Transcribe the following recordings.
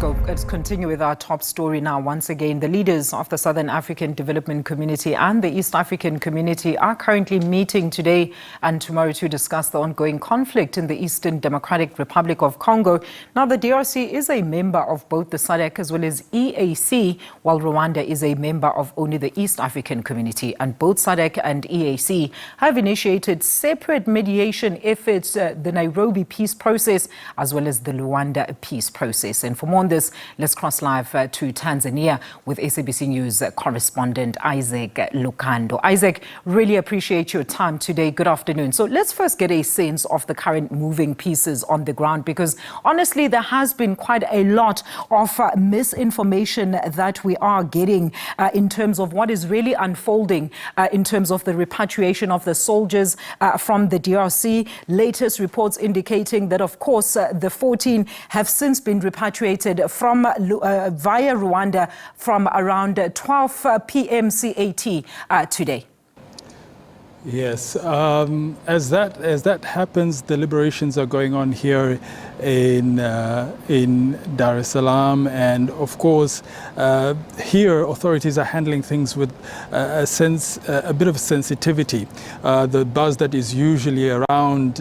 Let's continue with our top story now. Once again, the leaders of the Southern African Development Community and the East African Community are currently meeting today and tomorrow to discuss the ongoing conflict in the Eastern Democratic Republic of Congo. Now, the DRC is a member of both the SADC as well as EAC, while Rwanda is a member of only the East African Community. And both SADC and EAC have initiated separate mediation efforts, the Nairobi Peace Process as well as the Luanda Peace Process. And for more on this, let's cross live to Tanzania with SABC News correspondent Isaac Lukando. Isaac, really appreciate your time today. Good afternoon. So let's first get a sense of the current moving pieces on the ground, because honestly, there has been quite a lot of misinformation that we are getting in terms of what is really unfolding in terms of the repatriation of the soldiers from the DRC. Latest reports indicating that, of course, the 14 have since been repatriated from via Rwanda from around 12 p.m. CAT today. Yes, as that happens, deliberations are going on here in Dar es Salaam, and of course, here authorities are handling things with a bit of sensitivity. The buzz that is usually around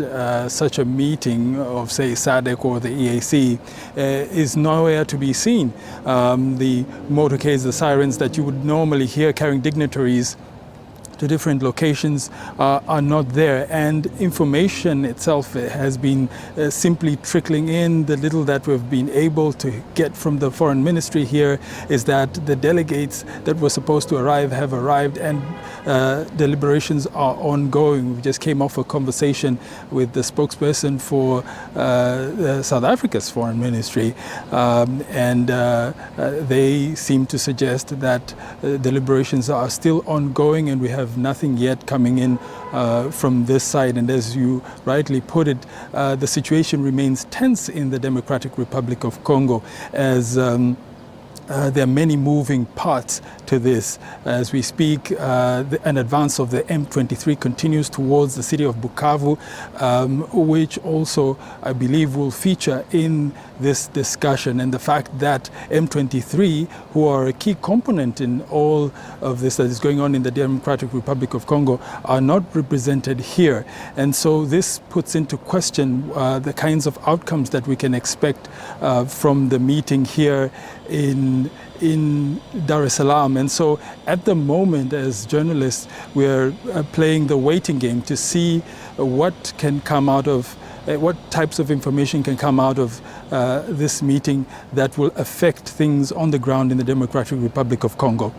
such a meeting of, say, SADC or the EAC is nowhere to be seen. The motorcades, the sirens that you would normally hear carrying dignitaries to different locations are not there, and information itself has been simply trickling in. The little that we've been able to get from the foreign ministry here is that the delegates that were supposed to arrive have arrived, and deliberations are ongoing. We just came off a conversation with the spokesperson for South Africa's foreign ministry, and they seem to suggest that deliberations are still ongoing, and we have nothing yet coming in from this side. And as you rightly put it, the situation remains tense in the Democratic Republic of Congo, as there are many moving parts to this. As we speak, an advance of the M23 continues towards the city of Bukavu, which also, I believe, will feature in this discussion. And the fact that M23, who are a key component in all of this that is going on in the Democratic Republic of Congo, are not represented here. And so this puts into question the kinds of outcomes that we can expect from the meeting here in Dar es Salaam. And so at the moment, as journalists, we're playing the waiting game to see what can come out of what types of information can come out of this meeting that will affect things on the ground in the Democratic Republic of Congo.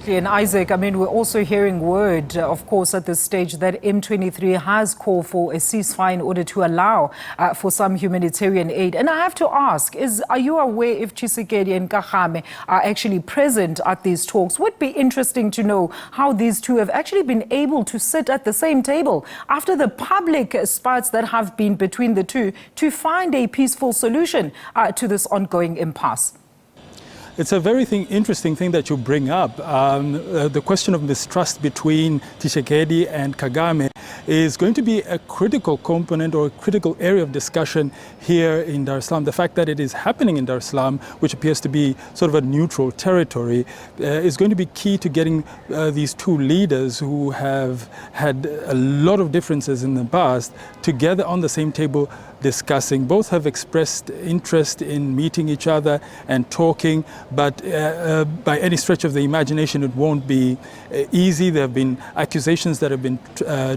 And Isaac, I mean, we're also hearing word, of course, at this stage that M23 has called for a ceasefire in order to allow for some humanitarian aid. And I have to ask, are you aware if Tshisekedi and Kagame are actually present at these talks? Would be interesting to know how these two have actually been able to sit at the same table after the public spats that have been between the two to find a peaceful solution to this ongoing impasse. It's a very interesting thing that you bring up. The question of mistrust between Tshisekedi and Kagame is going to be a critical component or a critical area of discussion here in Dar es Salaam. The fact that it is happening in Dar es Salaam, which appears to be sort of a neutral territory, is going to be key to getting these two leaders who have had a lot of differences in the past together on the same table discussing. Both have expressed interest in meeting each other and talking, but by any stretch of the imagination, it won't be easy. There have been accusations that have been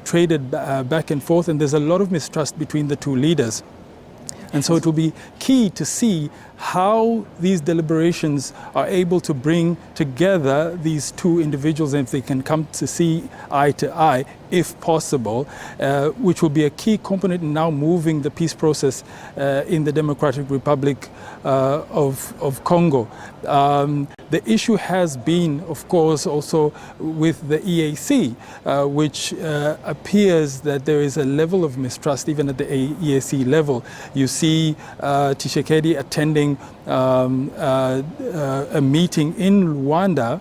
traded back and forth, and there's a lot of mistrust between the two leaders. And so it will be key to see how these deliberations are able to bring together these two individuals, and if they can come to see eye to eye, if possible, which will be a key component in now moving the peace process in the Democratic Republic of Congo. The issue has been, of course, also with the EAC, which appears that there is a level of mistrust even at the EAC level. You see Tshisekedi attending a meeting in Luanda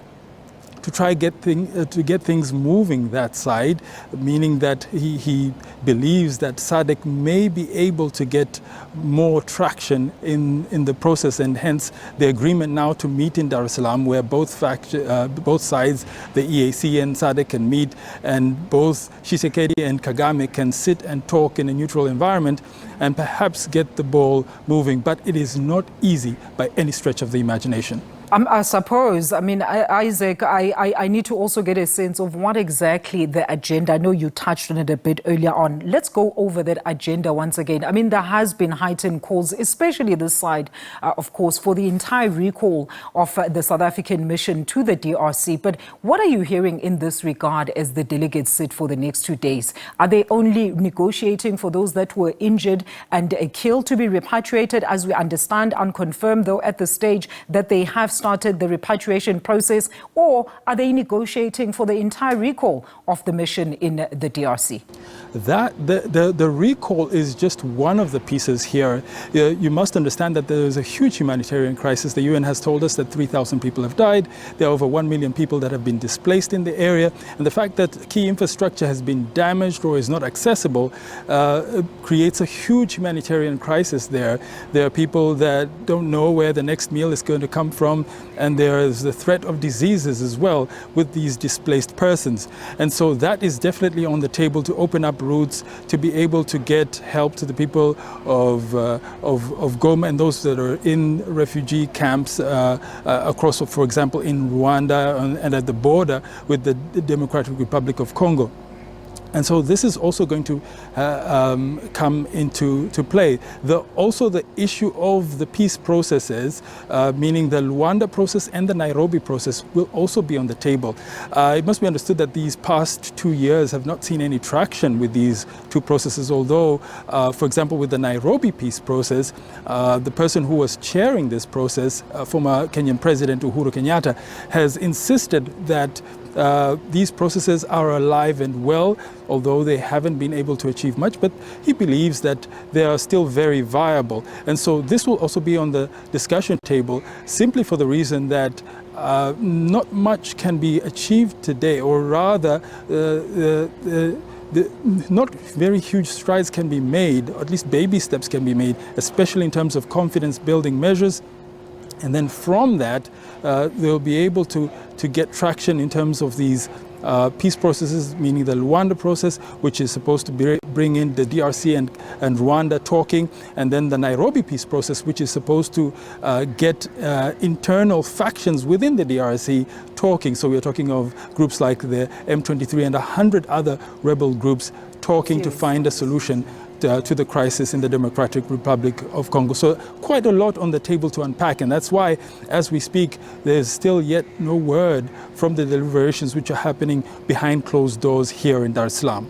to try to get things moving that side, meaning that he believes that SADC may be able to get more traction in the process, and hence the agreement now to meet in Dar es Salaam, where both sides, the EAC and SADC, can meet, and both Tshisekedi and Kagame can sit and talk in a neutral environment and perhaps get the ball moving. But it is not easy by any stretch of the imagination. I suppose, I mean, Isaac, I need to also get a sense of what exactly the agenda. I know you touched on it a bit earlier on. Let's go over that agenda once again. I mean, there has been heightened calls, especially this side, of course, for the entire recall of the South African mission to the DRC. But what are you hearing in this regard as the delegates sit for the next 2 days? Are they only negotiating for those that were injured and killed to be repatriated, as we understand, unconfirmed though at the stage that they have started the repatriation process, or are they negotiating for the entire recall of the mission in the DRC? The recall is just one of the pieces here. You must understand that there is a huge humanitarian crisis. The UN has told us that 3,000 people have died. There are over 1 million people that have been displaced in the area. And the fact that key infrastructure has been damaged or is not accessible creates a huge humanitarian crisis there. There are people that don't know where the next meal is going to come from, and there is the threat of diseases as well with these displaced persons. And so that is definitely on the table, to open up routes to be able to get help to the people of Goma and those that are in refugee camps across, for example, in Rwanda and at the border with the Democratic Republic of Congo. And so this is also going to come into play. Also the issue of the peace processes, meaning the Luanda process and the Nairobi process, will also be on the table. It must be understood that these past 2 years have not seen any traction with these two processes, although, for example, with the Nairobi Peace Process, the person who was chairing this process, former Kenyan President Uhuru Kenyatta, has insisted that these processes are alive and well, although they haven't been able to achieve much, but he believes that they are still very viable. And so this will also be on the discussion table, simply for the reason that not much can be achieved today, or rather not very huge strides can be made, or at least baby steps can be made, especially in terms of confidence building measures. And then from that, they'll be able to get traction in terms of these peace processes, meaning the Luanda process, which is supposed to bring in the DRC and Rwanda talking, and then the Nairobi Peace Process, which is supposed to get internal factions within the DRC talking. So we're talking of groups like the M23 and 100 other rebel groups talking to find a solution to the crisis in the Democratic Republic of Congo. So quite a lot on the table to unpack, and that's why, as we speak, there's still yet no word from the deliberations which are happening behind closed doors here in Dar es Salaam.